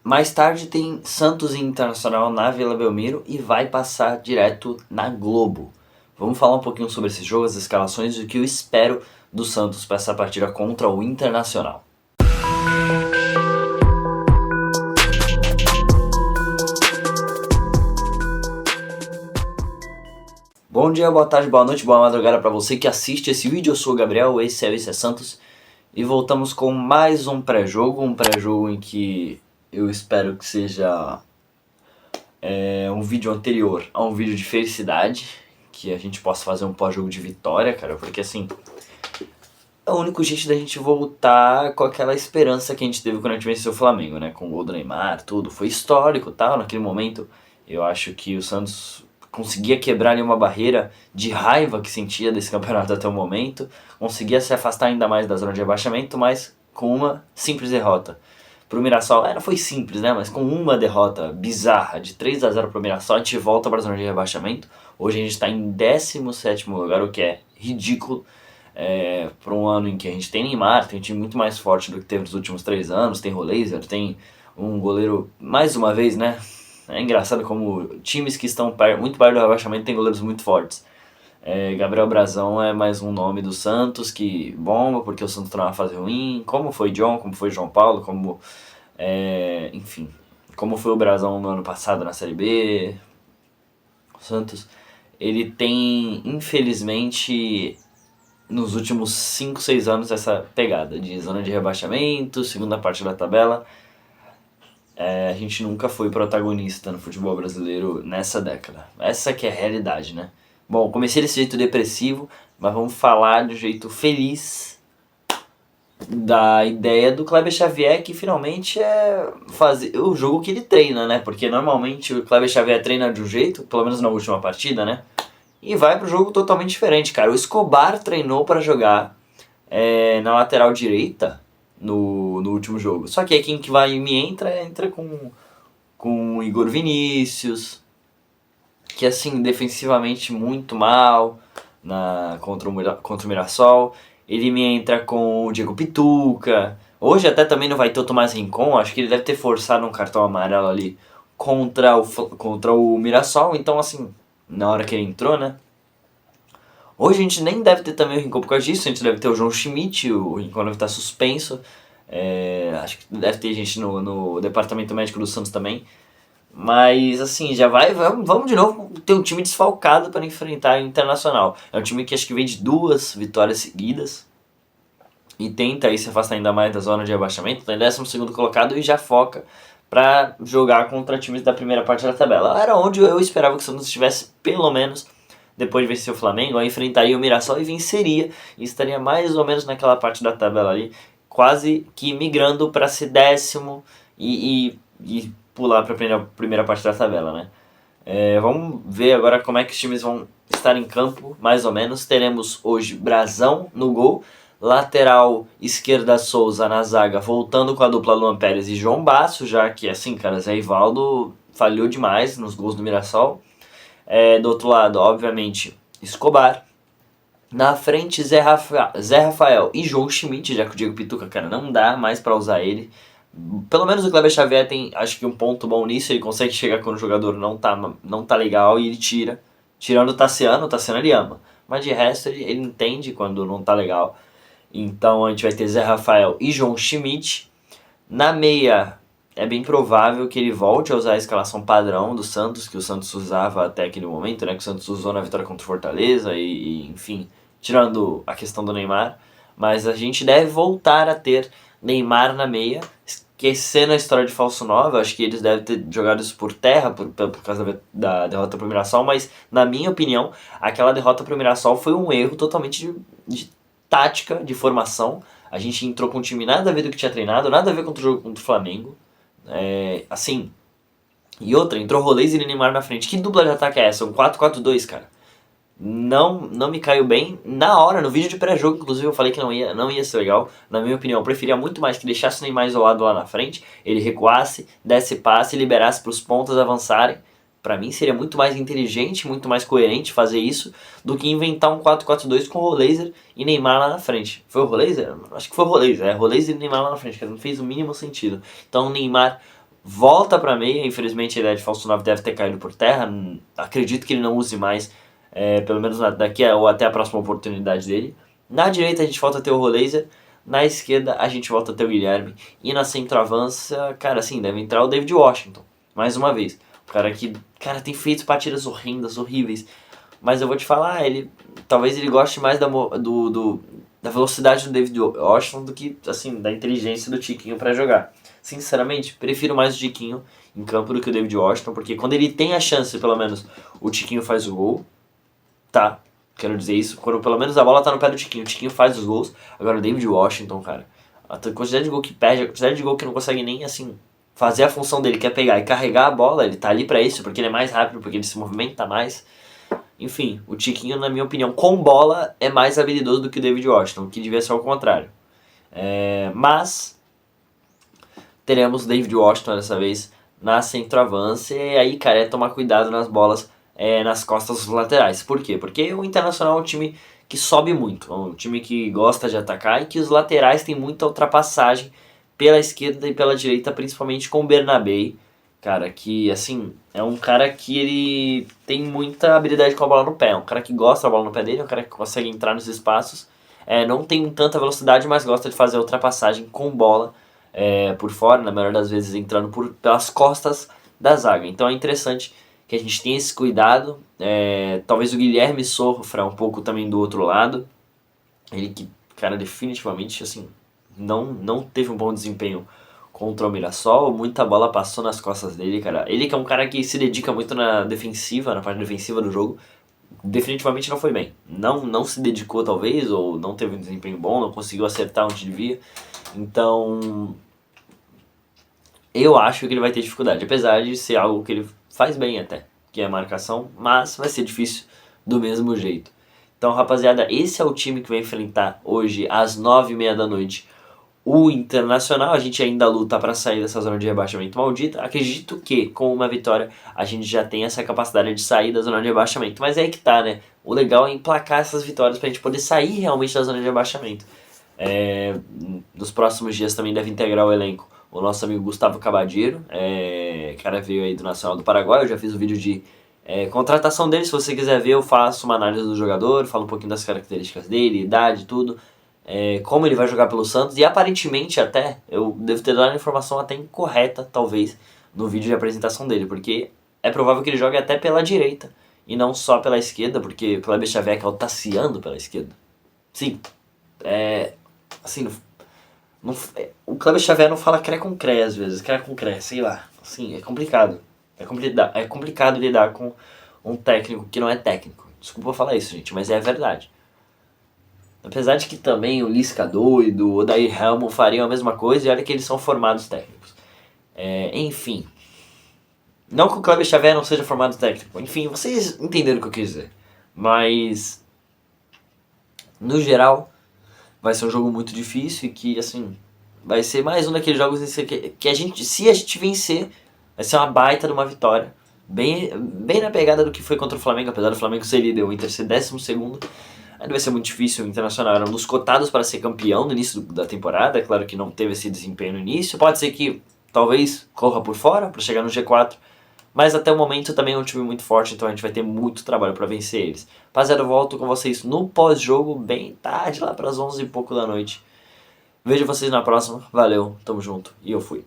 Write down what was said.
Mais tarde tem Santos e Internacional na Vila Belmiro e vai passar direto na Globo. Vamos falar um pouquinho sobre esse jogo, as escalações e o que eu espero do Santos para essa partida contra o Internacional. Bom dia, boa tarde, boa noite, boa madrugada para você que assiste esse vídeo. Eu sou o Gabriel, esse é Santos e voltamos com mais um pré-jogo em que eu espero que seja um vídeo anterior a um vídeo de felicidade, que a gente possa fazer um pós-jogo de vitória, cara, porque assim, é o único jeito da gente voltar com aquela esperança que a gente teve quando a gente venceu o Flamengo, né, com o gol do Neymar, tudo, foi histórico, tal, naquele momento. Eu acho que o Santos conseguia quebrar ali uma barreira de raiva que sentia desse campeonato até o momento, conseguia se afastar ainda mais da zona de rebaixamento, mas com uma simples derrota pro Mirassol. Não foi simples, né, mas com uma derrota bizarra de 3-0 pro Mirassol, a gente volta para a zona de rebaixamento. Hoje a gente está em 17º lugar, o que é ridículo para um ano em que a gente tem Neymar, tem um time muito mais forte do que teve nos últimos 3 anos, tem Roleiser, tem um goleiro, mais uma vez, né. É engraçado como times que estão muito perto do rebaixamento têm goleiros muito fortes. Gabriel Brazão é mais um nome do Santos que bomba porque o Santos está numa fase ruim, como foi John, como foi João Paulo, enfim, como foi o Brazão no ano passado na Série B. O Santos, ele tem, infelizmente, nos últimos 5, 6 anos essa pegada de zona de rebaixamento, segunda parte da tabela. A gente nunca foi protagonista no futebol brasileiro nessa década. Essa que é a realidade, né? Bom, comecei desse jeito depressivo, mas vamos falar de um jeito feliz da ideia do Kleber Xavier, que finalmente é fazer o jogo que ele treina, né? Porque normalmente o Kleber Xavier treina de um jeito, pelo menos na última partida, né? E vai pro jogo totalmente diferente, cara. O Escobar treinou para jogar na lateral direita no último jogo. Só que aí quem que vai e me entra com o Igor Vinícius, que assim, defensivamente muito mal contra o Mirassol. Ele me entra com o Diego Pituca. Hoje até também não vai ter o Tomás Rincon, acho que ele deve ter forçado um cartão amarelo ali contra o Mirassol. Então assim, na hora que ele entrou, né? Hoje a gente nem deve ter também o Rincon por causa disso, a gente deve ter o João Schmidt, o Rincon deve estar suspenso. Acho que deve ter gente no departamento médico do Santos também. Mas assim, vamos de novo ter um time desfalcado para enfrentar o Internacional. É um time que acho que vem de 2 vitórias seguidas e tenta aí se afastar ainda mais da zona de rebaixamento. Está em 12º colocado e já foca para jogar contra times da primeira parte da tabela. Era onde eu esperava que o Santos estivesse, pelo menos depois de vencer o Flamengo, aí enfrentaria o Mirassol e venceria, e estaria mais ou menos naquela parte da tabela ali, quase que migrando para ser 10º e pular para a primeira parte da tabela, né? Vamos ver agora como é que os times vão estar em campo, mais ou menos. Teremos hoje Brazão no gol, lateral esquerda Souza na zaga, voltando com a dupla Luan Pérez e João Basso, já que assim, cara, Zé Ivaldo falhou demais nos gols do Mirassol. Do outro lado, obviamente, Escobar. Na frente, Zé Rafael e João Schmidt, já que o Diego Pituca, cara, não dá mais para usar ele. Pelo menos o Kleber Xavier tem, acho que um ponto bom nisso, ele consegue chegar quando o jogador não tá legal e ele tira. Tirando o Tassiano ele ama. Mas de resto ele entende quando não tá legal. Então a gente vai ter Zé Rafael e João Schmidt. Na meia, é bem provável que ele volte a usar a escalação padrão do Santos, que o Santos usava até aquele momento, né? Que o Santos usou na vitória contra o Fortaleza enfim, tirando a questão do Neymar. Mas a gente deve voltar a ter Neymar na meia, esquecendo a história de falso 9, acho que eles devem ter jogado isso por terra por causa da derrota pro Mirassol, mas na minha opinião, aquela derrota pro Mirassol foi um erro totalmente de tática, de formação. A gente entrou com um time nada a ver do que tinha treinado, nada a ver contra o jogo contra o Flamengo. Assim, e outra, entrou Rolês e Neymar na frente. Que dupla de ataque é essa? Um 4-4-2, cara. Não me caiu bem. Na hora, no vídeo de pré-jogo, inclusive, eu falei que não ia ser legal. Na minha opinião, eu preferia muito mais que deixasse o Neymar isolado lá na frente, ele recuasse, desse passe e liberasse para os pontas avançarem. Pra mim seria muito mais inteligente, muito mais coerente fazer isso do que inventar um 4-4-2 com o Roleiser e Neymar lá na frente. Foi o Roleiser? Acho que foi o Roleiser. Roleiser e Neymar lá na frente, que não fez o mínimo sentido. Então Neymar volta pra meia, infelizmente a ideia de falso 9 deve ter caído por terra, acredito que ele não use mais, pelo menos daqui ou até a próxima oportunidade dele. Na direita a gente volta a ter o Roleiser, na esquerda a gente volta a ter o Guilherme, e na centroavança, cara, assim, deve entrar o David Washington, mais uma vez. O cara que, cara, tem feito partidas horrendas, horríveis, mas eu vou te falar, talvez ele goste mais da velocidade do David Washington do que, assim, da inteligência do Tiquinho pra jogar. Sinceramente, prefiro mais o Tiquinho em campo do que o David Washington, porque quando ele tem a chance, pelo menos, o Tiquinho faz o gol, tá? Quero dizer isso, quando pelo menos a bola tá no pé do Tiquinho, o Tiquinho faz os gols. Agora o David Washington, cara, a quantidade de gol que perde, a quantidade de gol que não consegue nem, assim, fazer a função dele, que é pegar e carregar a bola, ele tá ali pra isso, porque ele é mais rápido, porque ele se movimenta mais. Enfim, o Tiquinho, na minha opinião, com bola, é mais habilidoso do que o David Washington, que devia ser ao contrário. Mas teremos David Washington dessa vez na centroavância, e aí, cara, é tomar cuidado nas bolas nas costas dos laterais. Por quê? Porque o Internacional é um time que sobe muito, é um time que gosta de atacar e que os laterais têm muita ultrapassagem pela esquerda e pela direita, principalmente com o Bernabei, cara, que, assim, é um cara que ele tem muita habilidade com a bola no pé, é um cara que gosta da bola no pé dele, é um cara que consegue entrar nos espaços, não tem tanta velocidade, mas gosta de fazer a ultrapassagem com bola por fora, na maioria das vezes entrando pelas costas da zaga. Então é interessante que a gente tenha esse cuidado, talvez o Guilherme sofra um pouco também do outro lado, ele que, cara, definitivamente, assim, não teve um bom desempenho contra o Mirassol, muita bola passou nas costas dele, cara. Ele que é um cara que se dedica muito na defensiva, na parte defensiva do jogo, definitivamente não foi bem. Não se dedicou talvez, ou não teve um desempenho bom, não conseguiu acertar onde devia. Então, eu acho que ele vai ter dificuldade, apesar de ser algo que ele faz bem até, que é a marcação, mas vai ser difícil do mesmo jeito. Então, rapaziada, esse é o time que vai enfrentar hoje às 9h30 da noite o Internacional. A gente ainda luta para sair dessa zona de rebaixamento maldita. Acredito que com uma vitória a gente já tem essa capacidade de sair da zona de rebaixamento. Mas é aí que tá, né? O legal é emplacar essas vitórias pra gente poder sair realmente da zona de rebaixamento. Nos próximos dias também deve integrar o elenco o nosso amigo Gustavo Cabadeiro, cara veio aí do Nacional do Paraguai. Eu já fiz o vídeo de contratação dele. Se você quiser ver, eu faço uma análise do jogador, falo um pouquinho das características dele, idade, tudo. Como ele vai jogar pelo Santos, e aparentemente até, eu devo ter dado a informação até incorreta, talvez, no vídeo de apresentação dele, porque é provável que ele jogue até pela direita, e não só pela esquerda, porque o Kleber Xavier é o Tassiano pela esquerda. Sim, assim, o Kleber Xavier não fala cré com cré às vezes, cré com cré, sei lá, assim, é complicado. É complicado lidar com um técnico que não é técnico. Desculpa falar isso, gente, mas é a verdade. Apesar de que também o Lisca doido, o Odair Helmut fariam a mesma coisa, e olha que eles são formados técnicos. Enfim. Não que o Kleber Xavier não seja formado técnico. Enfim, vocês entenderam o que eu quis dizer. Mas, no geral, vai ser um jogo muito difícil e que, assim, vai ser mais um daqueles jogos que a gente, se a gente vencer, vai ser uma baita de uma vitória. Bem na pegada do que foi contra o Flamengo, apesar do Flamengo ser líder, o Inter ser 12º. Ainda vai ser muito difícil. O Internacional era um dos cotados para ser campeão no início da temporada. É claro que não teve esse desempenho no início. Pode ser que talvez corra por fora para chegar no G4. Mas até o momento também é um time muito forte, então a gente vai ter muito trabalho para vencer eles. Rapaziada, eu volto com vocês no pós-jogo, bem tarde, lá para as 11h e pouco da noite. Vejo vocês na próxima. Valeu, tamo junto e eu fui.